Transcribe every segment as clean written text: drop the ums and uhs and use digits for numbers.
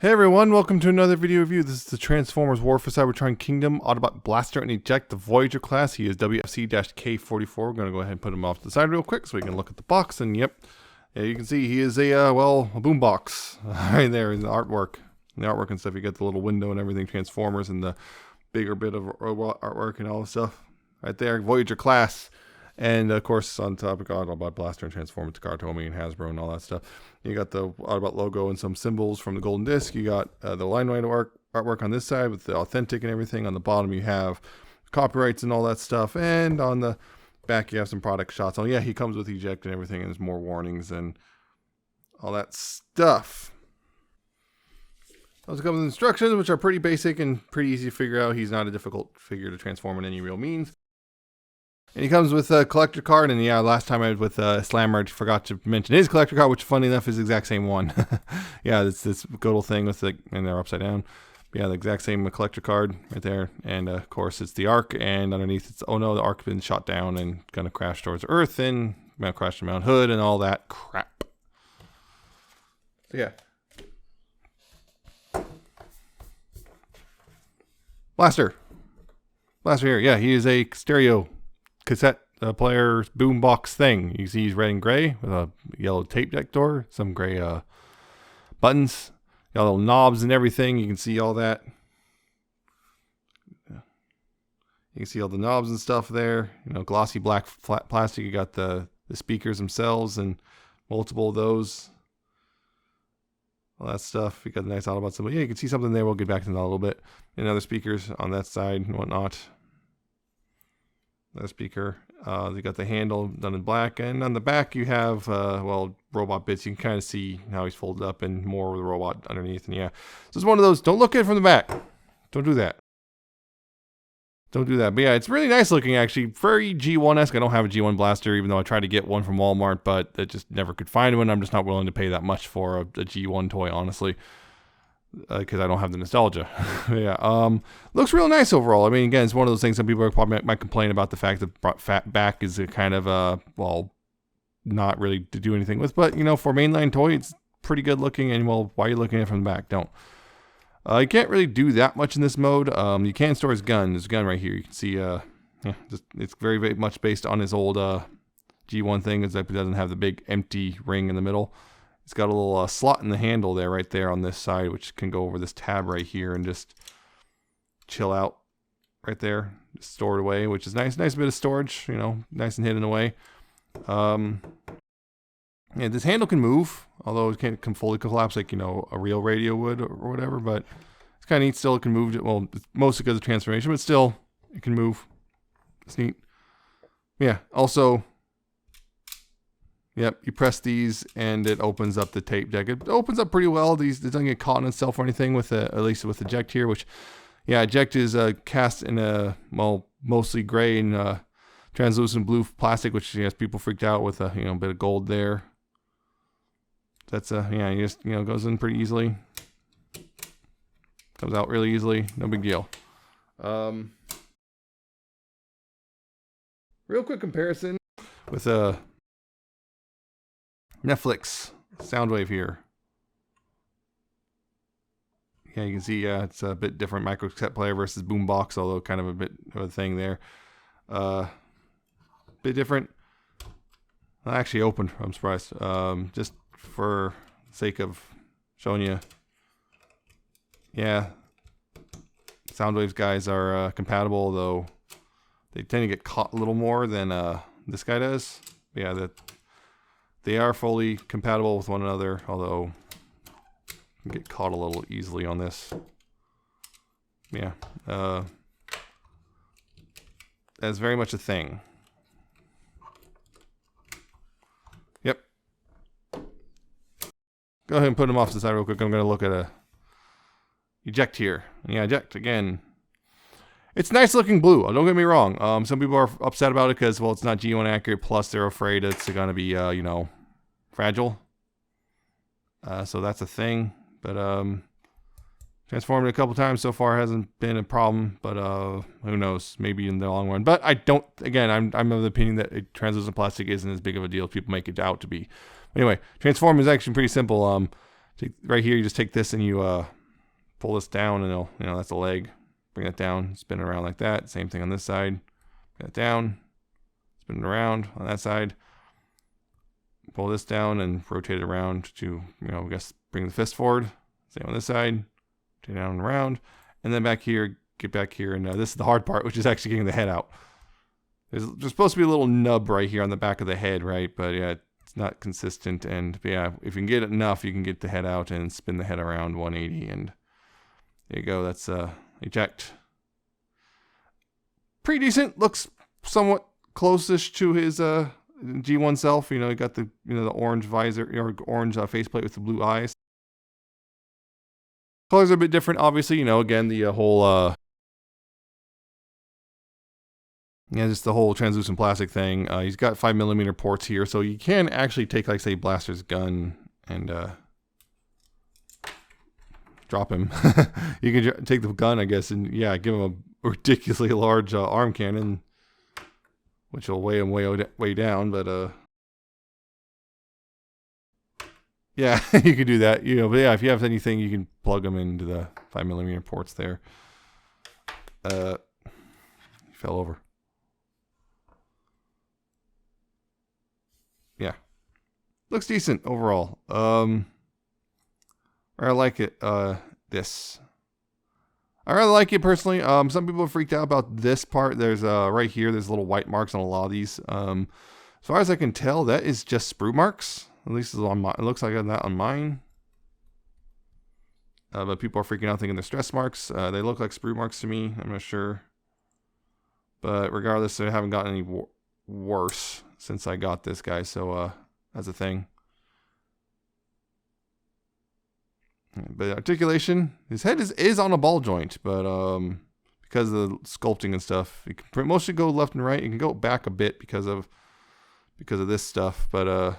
Hey everyone, welcome to another video review. This is the Transformers War for Cybertron Kingdom Autobot Blaster and Eject, the Voyager class. He is WFC-K44. We're going to go ahead and put him off to the side real quick so we can look at the box. And yep, yeah, you can see he is a boombox right there in the artwork. In the artwork and stuff, you get the little window and everything, Transformers, and the bigger bit of robot artwork and all the stuff right there. Voyager class. And of course, on top of Autobot, Blaster, and Transformers, Takatomi, and Hasbro, and all that stuff. You got the Autobot logo and some symbols from the Golden Disc. You got the line artwork on this side with the authentic and everything. On the bottom, you have copyrights and all that stuff. And on the back, you have some product shots. Oh yeah, he comes with eject and everything, and there's more warnings and all that stuff. Those come with instructions, which are pretty basic and pretty easy to figure out. He's not a difficult figure to transform in any real means. And he comes with a collector card, and yeah, last time I was with Slammer, I forgot to mention his collector card, which funny enough is the exact same one. Yeah, it's this good little thing with the, and they're upside down. But yeah, the exact same collector card right there. And of course, it's the Ark, and underneath it's, oh no, the Ark's been shot down and gonna crash towards Earth, and gonna crash to Mount Hood, and all that crap. So yeah. Blaster here, yeah, he is a stereo cassette player boombox thing. You see he's red and gray with a yellow tape deck door, some gray buttons, got little knobs and everything. You can see all that. You can see all the knobs and stuff there. You know, glossy black flat plastic. You got the speakers themselves and multiple of those. All that stuff. You got the nice Autobot symbol. Yeah, you can see something there. We'll get back to that a little bit. And other speakers on that side and whatnot. The speaker. You got the handle done in black, and on the back you have robot bits. You can kind of see how he's folded up and more of the robot underneath. And yeah, so it's one of those. Don't look at it from the back. Don't do that. Don't do that. But yeah, it's really nice looking actually. Very G1-esque. I don't have a G1 blaster, even though I tried to get one from Walmart, but I just never could find one. I'm just not willing to pay that much for a G1 toy, honestly. Because I don't have the nostalgia. Yeah, looks real nice overall. I mean, again, it's one of those things. Some people probably might complain about the fact that fat back is a kind of not really to do anything with. But you know, for mainline toy, it's pretty good looking. And well, why are you looking at it from the back? Don't. You can't really do that much in this mode. You can store his gun. There's a gun right here. You can see. It's very, very much based on his old G1 thing, except it doesn't have the big empty ring in the middle. It's got a little slot in the handle there, right there on this side, which can go over this tab right here and just chill out right there. Just store it away, which is nice. Nice bit of storage, you know, nice and hidden away. Yeah, this handle can move, although it can't fully collapse like, you know, a real radio would or whatever, but it's kind of neat still. It can move, well, it's mostly because of transformation, but still, it can move. It's neat. Yeah, also... Yep, you press these and it opens up the tape deck. It opens up pretty well. It doesn't get caught in itself or anything with at least with eject here, which, yeah, eject is cast in a, well, mostly gray and translucent blue plastic, which yes, people freaked out with a, you know, bit of gold there. That's yeah, you just, you know, goes in pretty easily. Comes out really easily, no big deal. Real quick comparison with Netflix Soundwave here. Yeah, you can see it's a bit different micro cassette player versus boombox, although kind of a bit of a thing there. Bit different. I actually opened. I'm surprised. Just for the sake of showing you. Yeah, Soundwave's guys are compatible, though they tend to get caught a little more than this guy does. Yeah, they are fully compatible with one another, although you get caught a little easily on this. Yeah, that's very much a thing. Yep. Go ahead and put them off to the side real quick. I'm going to look at eject here. Yeah, eject again. It's nice looking blue. Don't get me wrong. Some people are upset about it because, well, it's not G1 accurate. Plus, they're afraid it's going to be, you know, fragile. So that's a thing. But transformed it a couple times so far, hasn't been a problem. But who knows? Maybe in the long run. But I don't. Again, I'm of the opinion that translucent plastic isn't as big of a deal as people make it out to be. Anyway, transform is actually pretty simple. Right here, you just take this and you pull this down, and it'll, that's a leg. Bring it down, spin it around like that. Same thing on this side. Bring it down, spin it around on that side. Pull this down and rotate it around to, I guess bring the fist forward. Same on this side. Rotate down and around. And then back here, get back here. And this is the hard part, which is actually getting the head out. There's supposed to be a little nub right here on the back of the head, right? But yeah, it's not consistent. And yeah, if you can get it enough, you can get the head out and spin the head around 180. And there you go. That's eject. Pretty decent. Looks somewhat close-ish to his G1 self. You got the the orange visor, or orange faceplate with the blue eyes. Colors are a bit different, obviously. Again, the whole just the whole translucent plastic thing. He's got 5mm ports here, so you can actually take, like, say, Blaster's gun and drop him. You can take the gun, I guess, and yeah, give him a ridiculously large arm cannon, which will weigh him way down. But yeah, you can do that. But yeah, if you have anything, you can plug them into the 5mm ports there. He fell over. Yeah, looks decent overall. I like it. This, I really like it personally. Some people are freaked out about this part. There's right here, there's little white marks on a lot of these. As far as I can tell, that is just sprue marks. At least on my, it looks like that on mine. But people are freaking out thinking they're stress marks. They look like sprue marks to me. I'm not sure. But regardless, I haven't gotten any worse since I got this guy. So that's a thing. But articulation, his head is on a ball joint, but because of the sculpting and stuff, you can mostly go left and right. You can go back a bit because of this stuff, but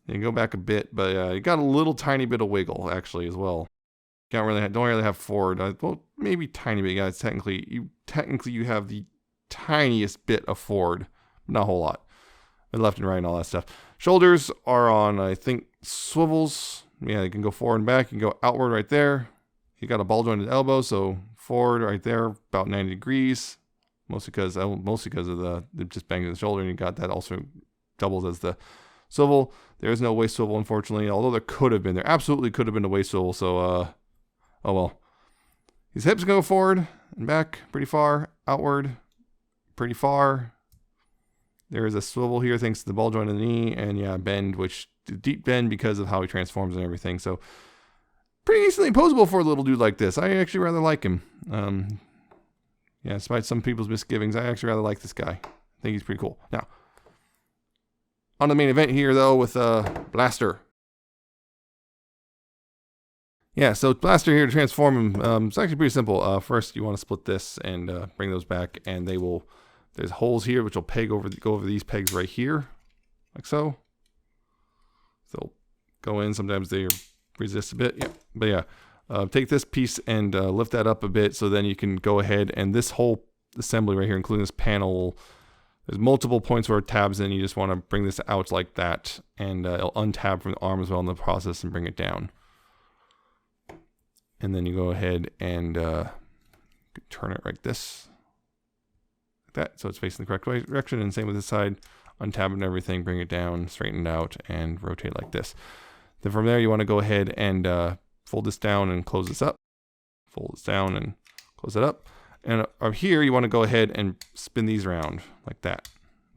you can go back a bit, but you got a little tiny bit of wiggle actually as well. Don't really have forward. Well, maybe tiny bit, guys. Technically you have the tiniest bit of forward, not a whole lot. And left and right and all that stuff. Shoulders are on, I think, swivels. Yeah, you can go forward and back. You can go outward right there. You got a ball jointed elbow, so forward right there, about 90 degrees. Mostly because of the just banging the shoulder, and you got that also doubles as the swivel. There is no waist swivel, unfortunately, although there could have been. There absolutely could have been a waist swivel, so oh well. His hips go forward and back pretty far, outward pretty far. There is a swivel here thanks to the ball joint of the knee, and yeah, bend, which deep bend because of how he transforms and everything. So pretty decently posable for a little dude like this. I actually rather like him. Yeah, despite some people's misgivings, I actually rather like this guy. I think he's pretty cool. Now, on the main event here, though, with Blaster. Yeah, so Blaster here to transform him. It's actually pretty simple. First, you want to split this and bring those back, and they will. There's holes here which will go over these pegs right here, like so. They'll go in. Sometimes they resist a bit. Yeah, but yeah. Take this piece and lift that up a bit, so then you can go ahead and this whole assembly right here, including this panel, there's multiple points where it tabs in. You just want to bring this out like that, and it'll untab from the arm as well in the process and bring it down. And then you go ahead and turn it like this, like that, so it's facing the correct direction. And same with this side, untab it and everything, bring it down, straighten it out, and rotate like this. Then from there, you want to go ahead and fold this down and close this up. Fold this down and close it up. And up here, you want to go ahead and spin these around like that.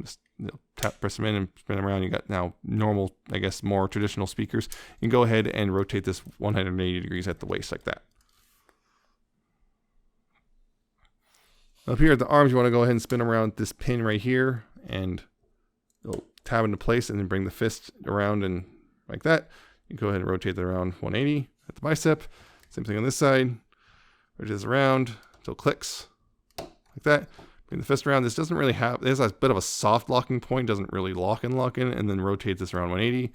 Just press them in and spin them around. You got now normal, I guess, more traditional speakers. You can go ahead and rotate this 180 degrees at the waist like that. Up here at the arms, you want to go ahead and spin around this pin right here, and it'll tab into place, and then bring the fist around and like that. You can go ahead and rotate that around 180 at the bicep. Same thing on this side. Rotate this around until it clicks like that. Bring the fist around. This doesn't really have, there's a bit of a soft locking point, doesn't really lock in, and then rotate this around 180.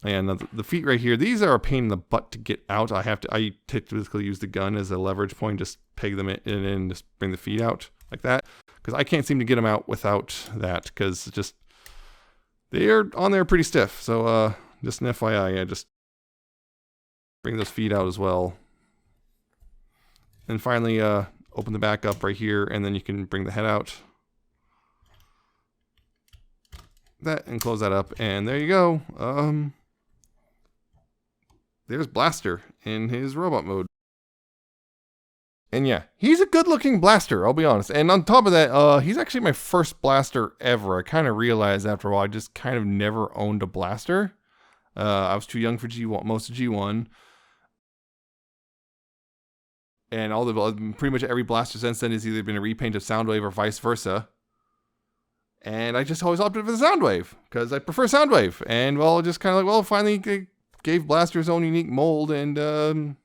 And the feet right here, these are a pain in the butt to get out. I typically use the gun as a leverage point, just peg them in and just bring the feet out like that. Because I can't seem to get them out without that, because just They are on there pretty stiff. So just an FYI, yeah, just bring those feet out as well. And finally, open the back up right here, and then you can bring the head out. That and close that up, and there you go. There's Blaster in his robot mode. And yeah, he's a good-looking Blaster, I'll be honest. And on top of that, he's actually my first Blaster ever. I kind of realized after a while I just kind of never owned a Blaster. I was too young for G1, most of G1. And pretty much every Blaster since then has either been a repaint of Soundwave or vice versa. And I just always opted for the Soundwave, because I prefer Soundwave. And well, just kind of like, well, finally gave Blaster his own unique mold, and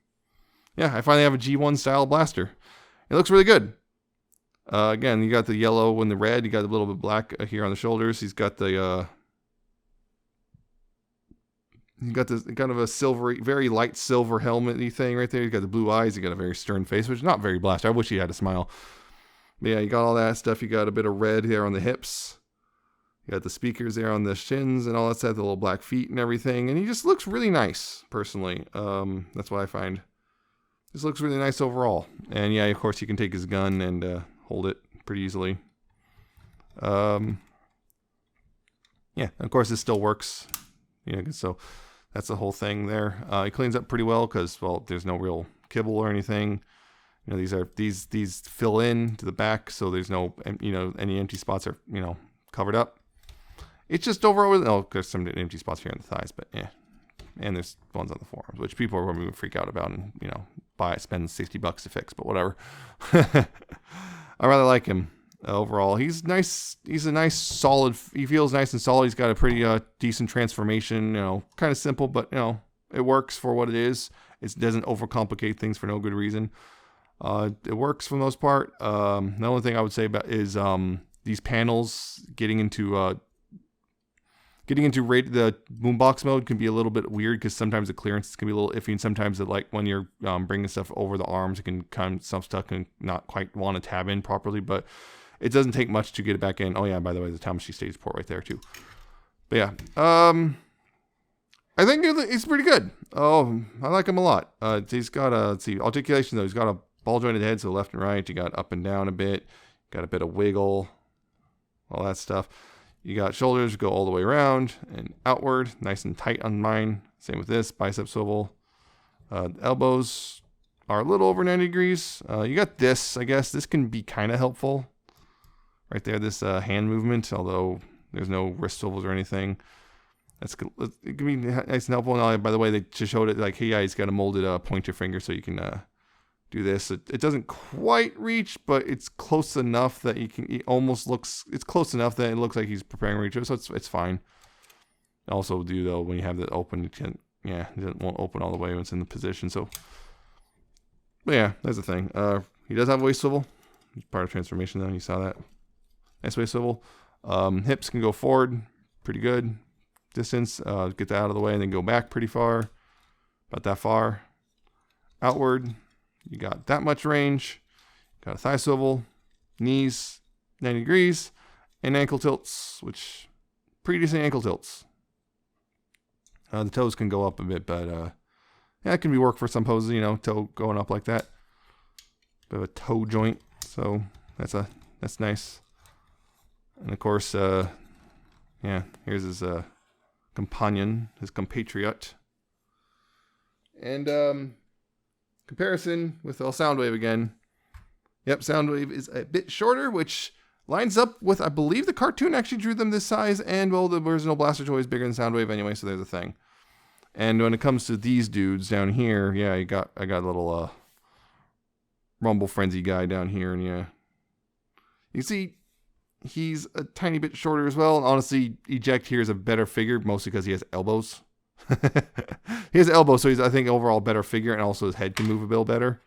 yeah, I finally have a G1 style Blaster. It looks really good. Again, you got the yellow and the red. You got a little bit of black here on the shoulders. He's got the you got this kind of a silvery, very light silver helmet-y thing right there. You got the blue eyes. You got a very stern face, which is not very Blaster. I wish he had a smile. But yeah, you got all that stuff. You got a bit of red here on the hips. You got the speakers there on the shins and all that stuff, the little black feet and everything. And he just looks really nice, personally. That's what I find. This looks really nice overall. And yeah, of course, you can take his gun and hold it pretty easily. Yeah, of course, this still works. You know, so that's the whole thing there. It cleans up pretty well because, well, there's no real kibble or anything. You know, these fill in to the back, so there's no, you know, any empty spots are, you know, covered up. It's just overall, oh, there's some empty spots here on the thighs, but yeah. And there's ones on the forearms, which people are going to freak out about and, you know, spend $60 to fix, but whatever. I rather like him overall. He's nice. He's a nice, solid, he feels nice and solid. He's got a pretty decent transformation, you know, kind of simple, but, you know, it works for what it is. It doesn't overcomplicate things for no good reason. It works for the most part. The only thing I would say about is these panels getting into the boombox mode can be a little bit weird because sometimes the clearance can be a little iffy, and sometimes it, like when you're bringing stuff over the arms, it can kind of some stuff can not quite want to tab in properly, but it doesn't take much to get it back in. Oh yeah, by the way, the Tamashii stage port right there too. But yeah, I think it's pretty good. Oh, I like him a lot. He's got a, let's see, articulation though. He's got a ball jointed head, so left and right. You got up and down a bit. Got a bit of wiggle, all that stuff. You got shoulders go all the way around and outward, nice and tight on mine. Same with this, bicep swivel. Elbows are a little over 90 degrees. You got this, I guess. This can be kind of helpful. Right there, this hand movement, although there's no wrist swivels or anything. That's good. It can be nice and helpful. And by the way, they just showed it like, hey, yeah, he's got a molded pointer finger, so you can do this. It doesn't quite reach, but it's close enough that it's close enough that it looks like he's preparing to reach it, so it's fine. Also do though, when you have it open, it won't open all the way when it's in the position, so. But yeah, that's the thing. He does have a waist swivel. It's part of transformation though, you saw that. Nice waist swivel. Hips can go forward, pretty good. Distance, get that out of the way and then go back pretty far. About that far. Outward. You got that much range. Got a thigh swivel, knees 90 degrees, and ankle tilts, which pretty decent ankle tilts. The toes can go up a bit, but yeah, it can be work for some poses, you know, toe going up like that. Bit of a toe joint, so that's nice. And of course, yeah, here's his companion, his compatriot. And comparison with Soundwave again. Yep, Soundwave is a bit shorter, which lines up with, I believe the cartoon actually drew them this size, and well, the original Blaster toy is bigger than Soundwave anyway, so there's a thing. And when it comes to these dudes down here, yeah, I got a little Rumble Frenzy guy down here, and yeah. You see, he's a tiny bit shorter as well, and honestly, Eject here is a better figure, mostly because he has elbows. He has elbows, so he's, I think, overall better figure, and also his head can move a bit better.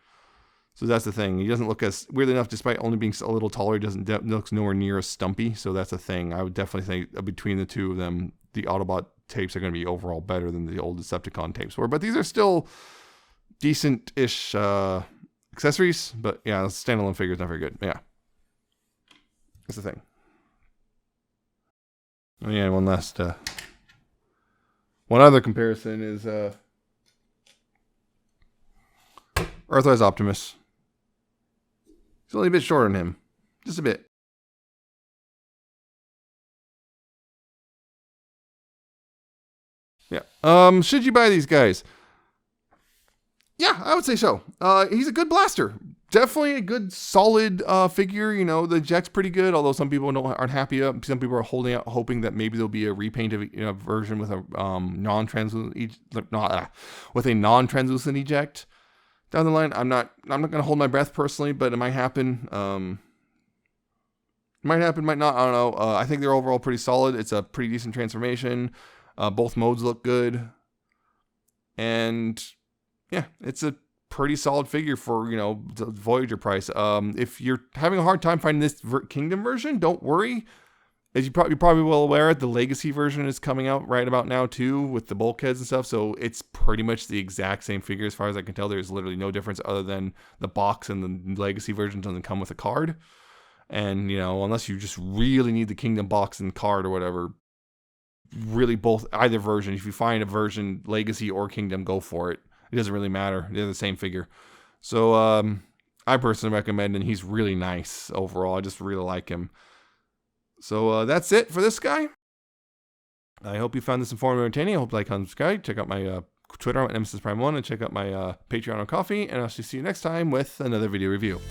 So that's the thing. He doesn't look as, weird enough, despite only being a little taller, he looks nowhere near as stumpy. So that's the thing. I would definitely think between the two of them, the Autobot tapes are going to be overall better than the old Decepticon tapes were. But these are still decent-ish accessories. But yeah, standalone figure is not very good. Yeah, that's the thing. Oh yeah, one other comparison is Earthrise Optimus. He's only a bit shorter than him. Just a bit. Yeah. Should you buy these guys? Yeah, I would say so. He's a good blaster. Definitely a good, solid figure. You know, the Eject's pretty good, although some people aren't happy. Some people are holding out, hoping that maybe there'll be a repaint of version with a non-translucent, with a non-translucent eject down the line. I'm not gonna hold my breath personally, but it might happen. Might happen, might not. I don't know. I think they're overall pretty solid. It's a pretty decent transformation. Both modes look good, and yeah, it's a pretty solid figure for, you know, the Voyager price. If you're having a hard time finding this Kingdom version, don't worry. As you're probably well aware, the Legacy version is coming out right about now too, with the bulkheads and stuff. So it's pretty much the exact same figure as far as I can tell. There's literally no difference other than the box and the Legacy version doesn't come with a card. And, you know, unless you just really need the Kingdom box and card or whatever, really either version. If you find a version, Legacy or Kingdom, go for it. It doesn't really matter. They're the same figure. So I personally recommend, and he's really nice overall. I just really like him. So that's it for this guy. I hope you found this informative and entertaining. I hope you like and subscribe. Check out my Twitter at Nemesis Prime 1 and check out my Patreon on Coffee. And I'll see you next time with another video review.